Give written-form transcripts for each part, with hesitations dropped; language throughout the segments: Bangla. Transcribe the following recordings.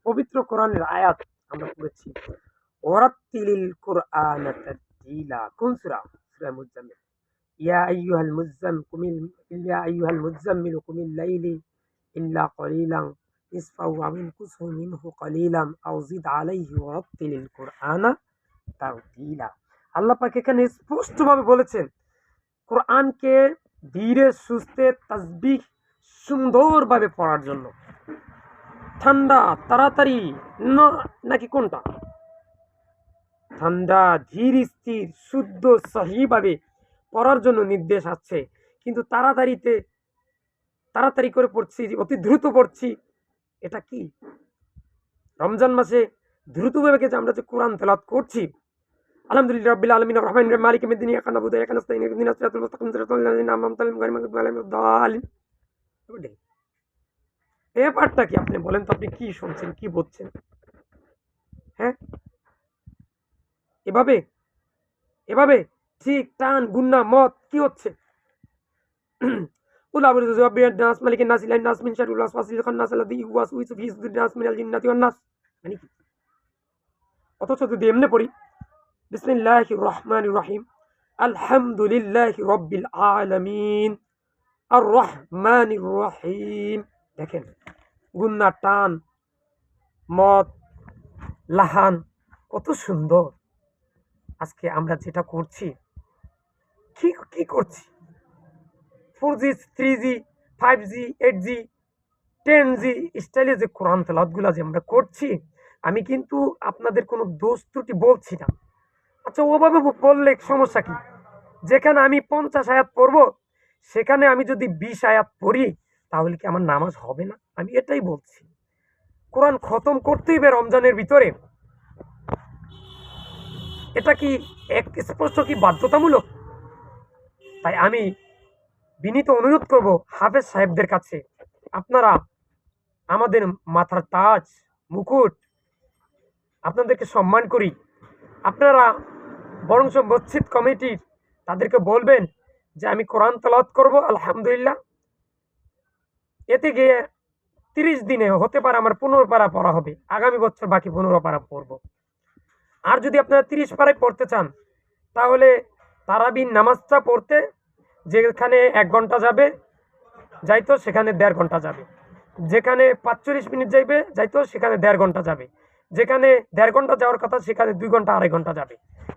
পবিত্র কোরআনের আয়াত আমরা পড়েছি, ওয়ারাত্তিলিল কুরআনা তারতিলা। কোন সূরা? সূরা মুজাম্মিল। ইয়া আইয়ুহাল মুজাম্মিল কুমিল লাইলি ইল্লা কলিলান নিসফাহু আও ইনকুসহু মিনহু কলিলান আও জিদ আলাইহি ওয়ারাত্তিলিল কুরআনা তারতিলা। আল্লাহ পাক এখানে স্পষ্টভাবে বলেছেন কোরআনকে ধীরে সুস্থে তাসবিহ সুন্দরভাবে পড়ার জন্য। ঠান্ডা তাড়াতাড়ি নাকি কোনটা? ঠান্ডা ধীর স্থির শুদ্ধ সহিভাবে পড়ার জন্য নির্দেশ আছে, কিন্তু তাড়াতাড়ি করে পড়ছি, অতি দ্রুত পড়ছি। এটা কি? রমজান মাসে দ্রুতভাবে যে আমরা যে কোরআন তেলাওয়াত করছি, আলহামদুলিল্লাহ রাব্বিল আলামিন আর রহমানির রহিম মালিকি ইয়াউমিদ্দিন ইয়াকা না'বুদু ওয়া ইয়াকা নাস্তাঈন ইহদিনাস সিরাতাল মুস্তাকিম সিরাতাল লাযিনা আন'আমতা আলাইহিম গায়রিল মাগদুবি আলাইহিম ওয়াদ-দাল্লিন। ব্যাপারটা কি আপনি বলেন তো? আপনি কি শুনছেন, কি বুঝছেন? হ্যাঁ, এভাবে ঠিক টান গুন্না মত কি হচ্ছে? কুল আউযু বিরাব্বিন নাস মালিকিন নাস ইলাহিন নাস মিন শাররিল ওয়াসওয়াসিল খান্নাস আল্লাযী ইউওয়াসউইসু ফি সুদুরিন নাস মিনাল জিন্নাতি ওয়ান নাস। মানে কি? অথচ যদি এমনি পড়ি, বিসমিল্লাহির রহমানির রহিম, আলহামদুলিল্লাহি রাব্বিল আলামিন আর রহমানির রহিম। দেখেন গুন্না টান মত লাহান কত সুন্দর। আজকে আমরা যেটা করছি, কি করছি? 4G 3G 5G 8G 10G স্টাইলে যে কোরআন তেলাওয়াতগুলো যে আমরা করছি, আমি কিন্তু আপনাদের কোনো দোষ ত্রুটি বলছি না। আচ্ছা, ওভাবে বললে সমস্যা কি? যেখানে আমি 50 আয়াত পড়ব, সেখানে আমি যদি 20 আয়াত পড়ি, তাহলে কি আমার নামাজ হবে না? আমি এটাই বলছি। কোরআন খতম করতেই হবে রমজানের ভিতরে, এটা কি এক স্পষ্ট কি বাধ্যতামূলক? তাই আমি বিনীত অনুরোধ করব হাফেজ সাহেবদের কাছে, আপনারা আমাদের মাথার তাজ মুকুট, আপনাদেরকে সম্মান করি। আপনারা বরঞ্চ মসজিদ কমিটির তাদেরকে বলবেন যে আমি কোরআন তেলাওয়াত করব আলহামদুলিল্লাহ, এতে গিয়ে 30 দিনে হতে পারে আমার 15 পারা পড়া হবে, আগামী বছর বাকি 15 পারা পড়ব। আর যদি আপনারা 30 পারায় পড়তে চান, তাহলে তারাবির নামাজটা পড়তে যেখানে 1 ঘন্টা যাইতো সেখানে 1.5 ঘন্টা যাবে, যেখানে 45 মিনিট যাইতো সেখানে 1.5 ঘন্টা যাবে, যেখানে 1.5 ঘন্টা যাওয়ার কথা সেখানে 2 ঘন্টা 2.5 ঘন্টা যাবে।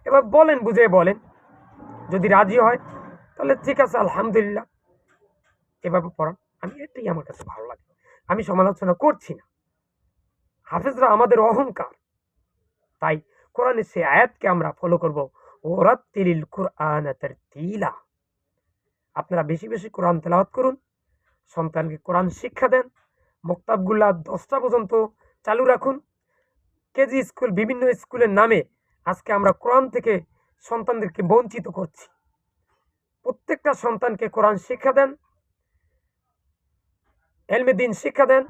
এবার বলেন, বুঝে বলেন। যদি রাজি হয় তাহলে ঠিক আছে, আলহামদুলিল্লাহ, এভাবে পড়ান। এটাই আমার কাছে ভালো লাগে। আমি সমালোচনা করছি না, হাফেজরা আমাদের অহংকার। তাই কোরআনের সেই আয়াতকে আমরা ফলো করব, ওয়ারাত্তিলিল কুরআনা তারতিলা। আপনারা বেশি বেশি কোরআন তেলাওয়াত করুন, সন্তানকে কোরআন শিক্ষা দেন, মক্তবগুলা 10টা পর্যন্ত চালু রাখুন। কেজি স্কুল, বিভিন্ন স্কুলের নামে আজকে আমরা কোরআন থেকে সন্তানদেরকে বঞ্চিত করছি। প্রত্যেকটা সন্তানকে কোরআন শিক্ষা দেন, এলমে দ্বীন শিক্ষা দেন।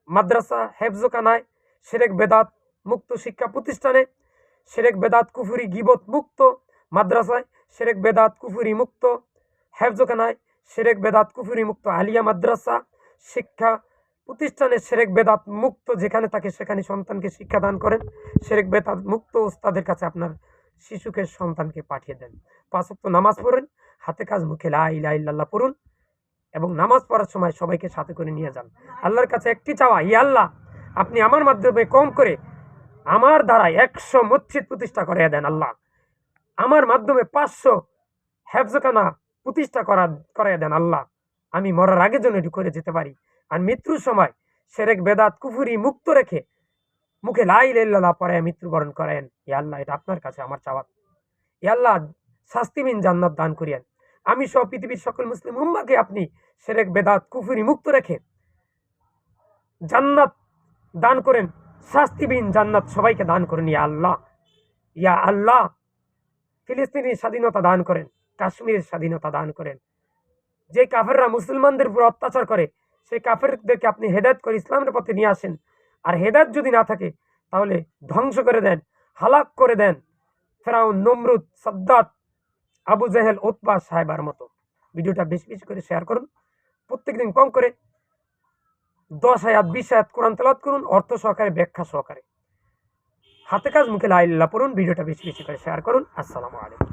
মাদ্রাসা হেফজখানায়, শিরক বেদাত মুক্ত শিক্ষা প্রতিষ্ঠানে, শিরক বেদাত কুফরি গীবত মুক্ত মাদ্রাসায়, শিরক বেদাত কুফরি মুক্ত হেফজখানায়, শিরক বেদাত কুফরি মুক্ত আলিয়া মাদ্রাসা শিক্ষা প্রতিষ্ঠানে, শিরক বেদাত মুক্ত যেখানে থাকে সেখানে সন্তানকে শিক্ষাদান করেন। শিরক বেদাত মুক্ত ওস্তাদের কাছে আপনার শিশুকে সন্তানকে পাঠিয়ে দেন। 5 ওয়াক্ত নামাজ পড়েন, হাতে কাজ মুখে লা ইলাহা ইল্লাল্লাহ পড়ুন, এবং নামাজ পড়ার সময় সবাইকে সাথে করে নিয়ে যান। আল্লাহর কাছে একটি চাওয়া, ইয়া আল্লাহ, আপনি আমার মাধ্যমে কম করে আমার দ্বারা 100 মসজিদ প্রতিষ্ঠা করে দেন। আল্লাহ, আমার মাধ্যমে 500 হেফজখানা প্রতিষ্ঠা করাইয়া দেন। আল্লাহ, আমি মরার আগে যেন এটি করে যেতে পারি। আর মৃত্যুর সময় শিরক বেদাত কুফরি মুক্ত রেখে মুখে লা ইলাহা ইল্লাল্লাহ পড়ে মৃত্যুবরণ করেন। ইয়া আল্লাহ, এটা আপনার কাছে আমার চাওয়া। ইয়া আল্লাহ, শাস্তিবিহীন জান্নাত দান করিয়েন। আমি সহ পৃথিবীর সকল মুসলিম উম্মাহকে আপনি শিরক বেদাত কুফরি মুক্ত রেখে জান্নাত দান করেন, শাস্তিবিহীন জান্নাত সবাইকে দান করেন। ইয়া আল্লাহ, ইয়া আল্লাহ, ফিলিস্তিনের স্বাধীনতা দান করেন, কাশ্মীরের স্বাধীনতা দান করেন। যে কাফেররা মুসলমানদের উপর অত্যাচার করে, সেই কাফেরদেরকে আপনি হেদায়েত করে ইসলামের পথে নিয়ে আসেন। আর হেদায়েত যদি না থাকে, তাহলে ধ্বংস করে দেন, হালাক করে দেন, ফেরাউন, নমরুদ, সাদ্দাত, আবু জেহেল, উতবা সাহেবার মতো। ভিডিওটা বেশি বেশি করে শেয়ার করুন, প্রত্যেকদিন কম করে 10 আয়াত 20 আয়াত কোরআন তেলাওয়াত করুন, অর্থ সহকারে, ব্যাখ্যা সহকারে। হাতে কাজ মুখে লা ইলাহা ইল্লাল্লাহ পড়ুন। ভিডিওটা বেশি বেশি করে শেয়ার করুন। আসসালামু আলাইকুম।